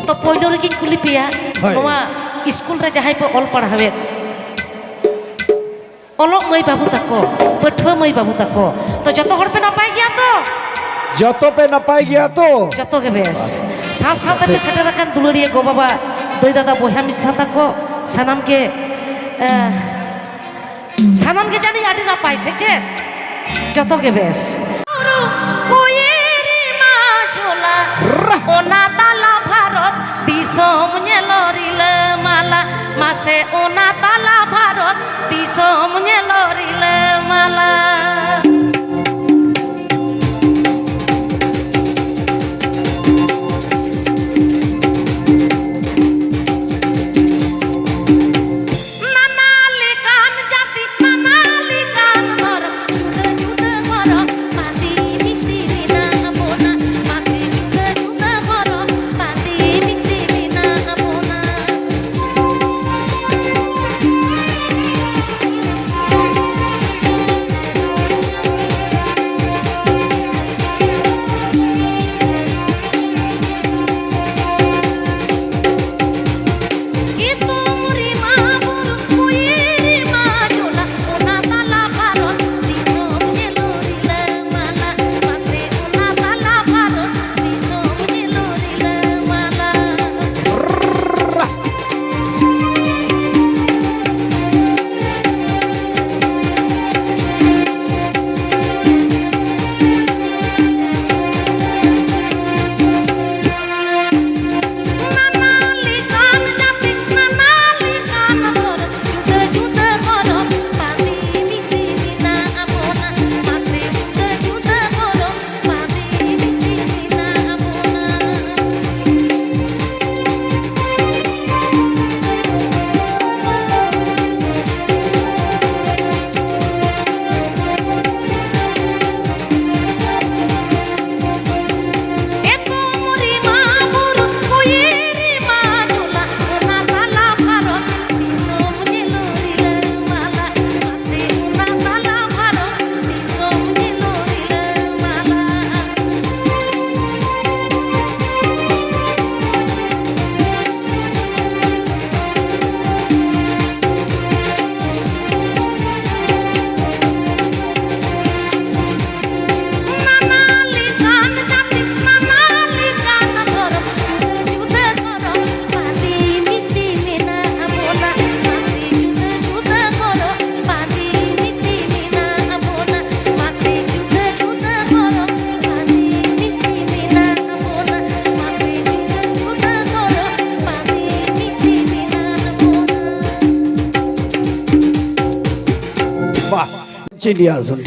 तो पहले रे कुली पेया स्कूल रे जहाँ पे ऑल पढ़ावे ओलोक मई बाबू तको पठुआ मई बाबू तको तो जो पे नपाय गया तो जतो पे नपाय गया तो जतो के बेस साव साव पे सेटर अकान दुलरिया गो बाबा दई दादा बहा मिसा तको सानाम के जानी आडी नपाय से चे जतो के बेस कोयेरी मा झोला ओना ताला भारत दिसम नेलरिले माला मासे ओना ताला भारत दिसम नेलरिले माला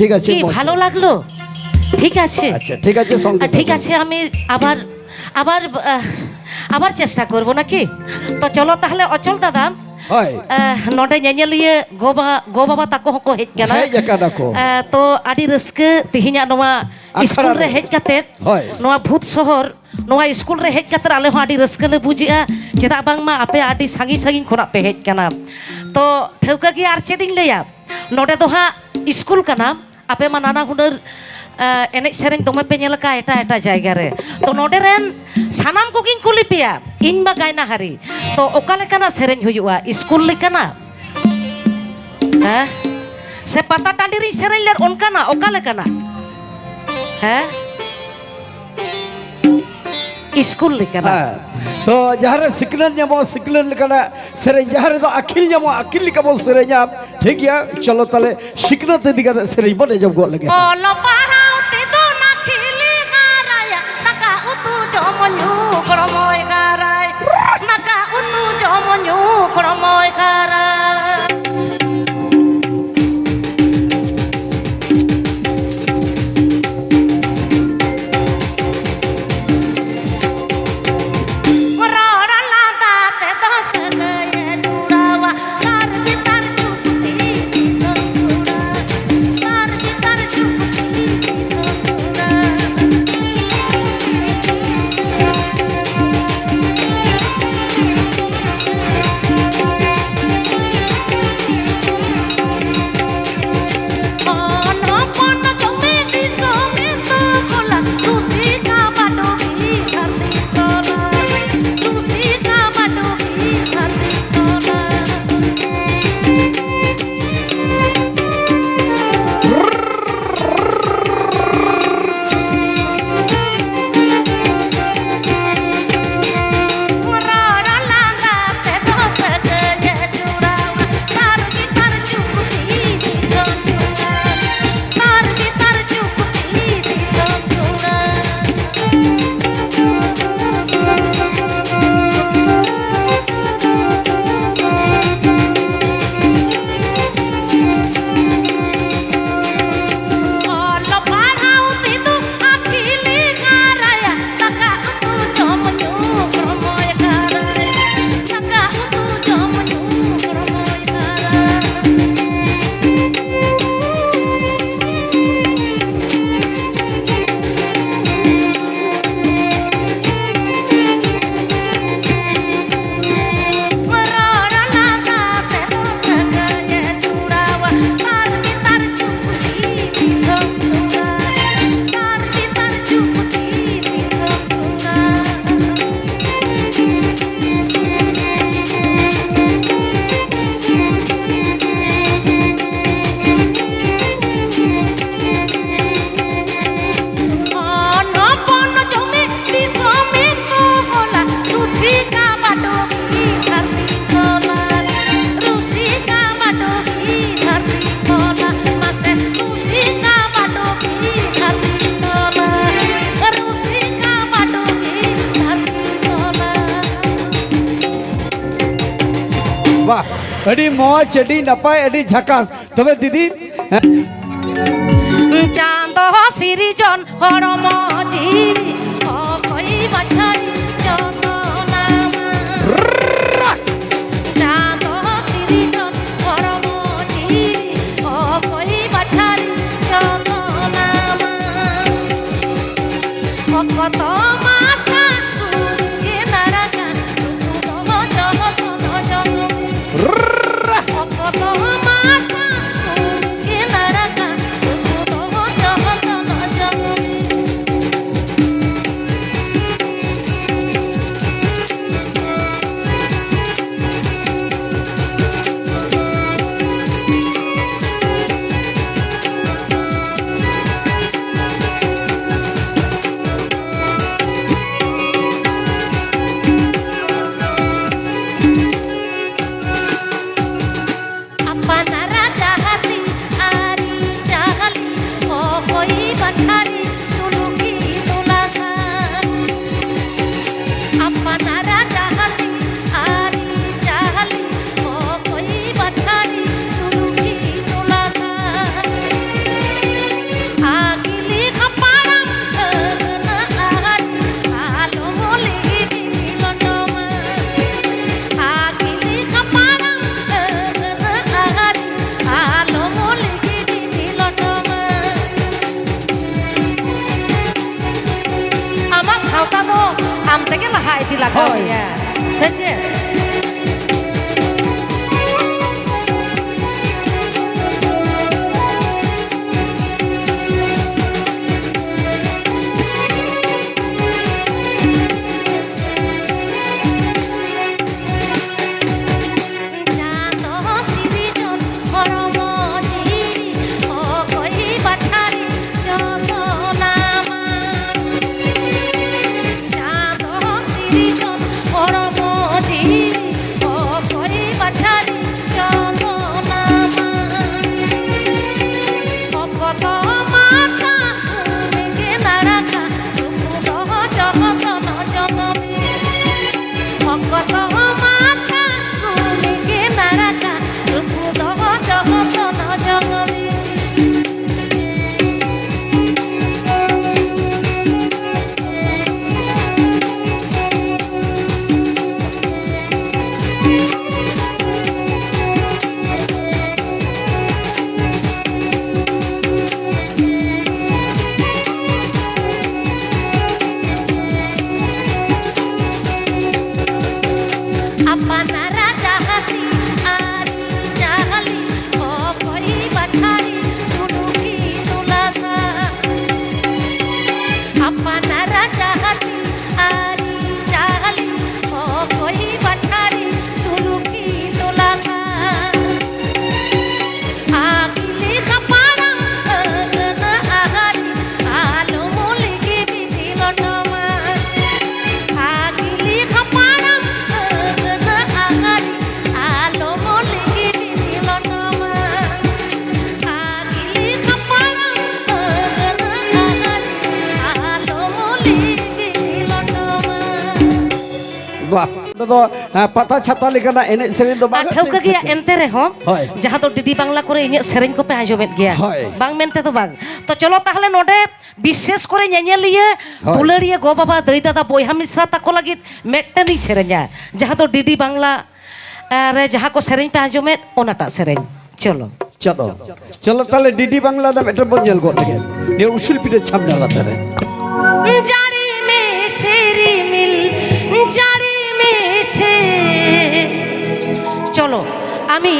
ঠিক আছে ভালো লাগলো ঠিক আছে আচ্ছা ঠিক আছে ঠিক আছে আমি আবার আবার আবার চেষ্টা করব নাকি তো চলো তাহলে অচল দাদা नोडे ñeñeliye go baba tako hoko hej kana तो आदि रस्के तिहिना नोवा स्कूल रे हेज काते नोवा भूत शहर नोवा स्कूल रे हेज काते आले हो आदि रस्के ले बुजिया चेदा बांगमा आपे आदि सांगी सांगी खोना पे हेज काना तो ठेवका की आर चेदिं लेया नोडे तो हा स्कूल काना आपे मा नाना हुनर एने सेरें दमे पे नेलका एटा एटा जायगा रे तो नोडे रेन सानाम को गिन कुली पेया इन बा गायना हारी तो ओका लेकाना सेरें हुयुआ स्कूल लेकाना हैं से पता टांडी री सेरें लेर ओनकाना ओका लेकाना हैं स्कूल लेकाना तो जहारे सिकलन ᱧᱟᱢᱚ सिकलन लेकाना सेरें जहारे तो अखिल ᱧᱟᱢᱚ अखिल लेका बो सेरें ठीक गया चलो ताले सिकलन ते दिगा सेरें बने जब गो लगे ओलो पढ़ाओ ते तो ना खिली गाराया नका उतु जमन्यु करमय गाराय नका उतु जमन्यु करमय गाराय अड़ी मौज अड़ी नपाय अड़ी झकास तबे दीदी चांद सिरिजन हरम जीवी अकई बाछारी যত নাম চাঁদ সিরিজন হরম জীবি অকই বাছারি যত নাম ভকত মাছা তুকে নারাকা তুদহ জগতন জগমি ভকত মাছা তুকে নারাকা তুদহ জগতন জগমি सच्चे पता छाता लेकना एने सेरेन दो बाग ठौका गया एनते रहो जहां तो डीडी बांग्ला करे इन सेरेन को पे आजोमेत गया बांग मेनते तो बाग तो चलो ताहले नोडे विशेष करे ñeñeliye दुलड़िए गो बाबा दई दादा बोयहा मिश्रा ताको लागि मेटनी सेरेन्या जहां तो डीडी बांग्ला रे जहां को सेरेन पे आजोमेत ओनाटा सेरेन चलो चलो चलो ताले डीडी बांग्ला दा मेटर बोन जल गोटे ये उसूल पिटे छामना लातारे जारी में सेरी मिल जारी से चलो আমি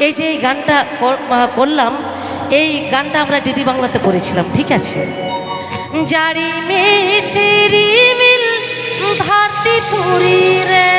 এই যে গানটা করলাম এই গানটা আমরা ডিডি বাংলাতে করেছিলাম ঠিক আছে জারি মেসেরি মিল ধরতি পুরি রে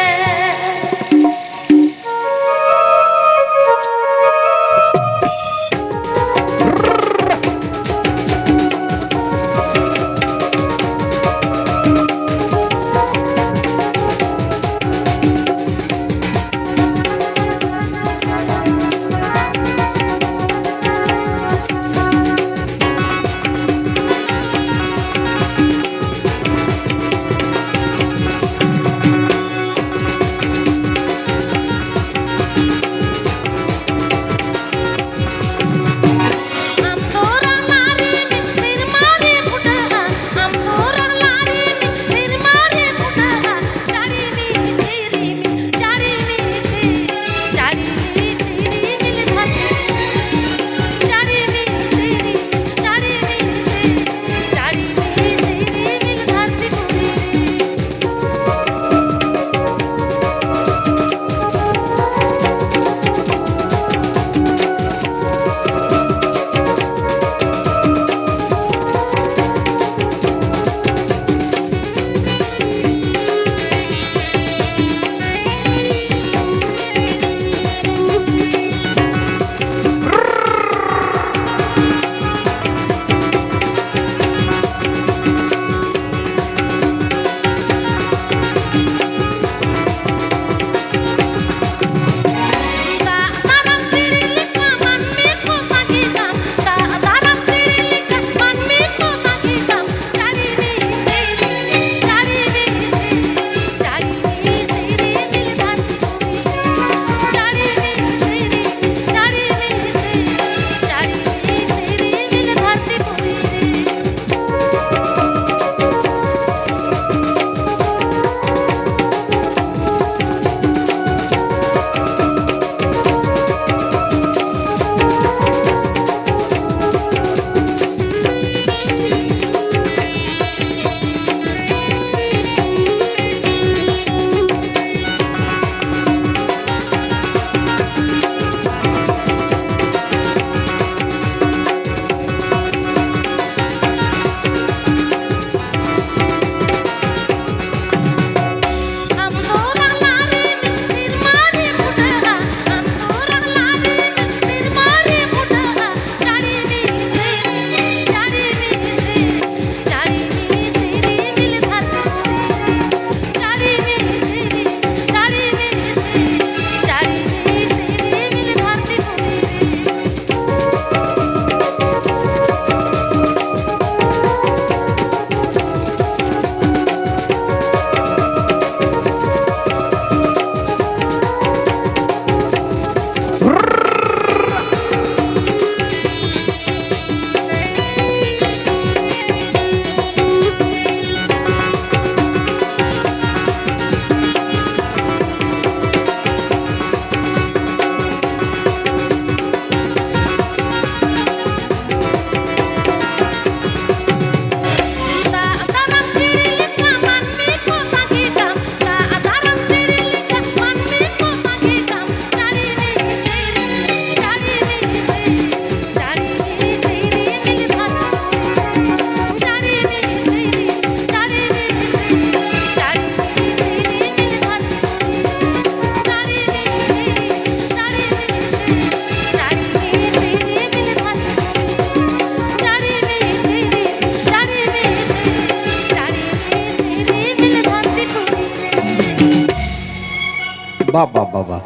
ᱵᱟ ᱵᱟ ᱵᱟ ᱵᱟ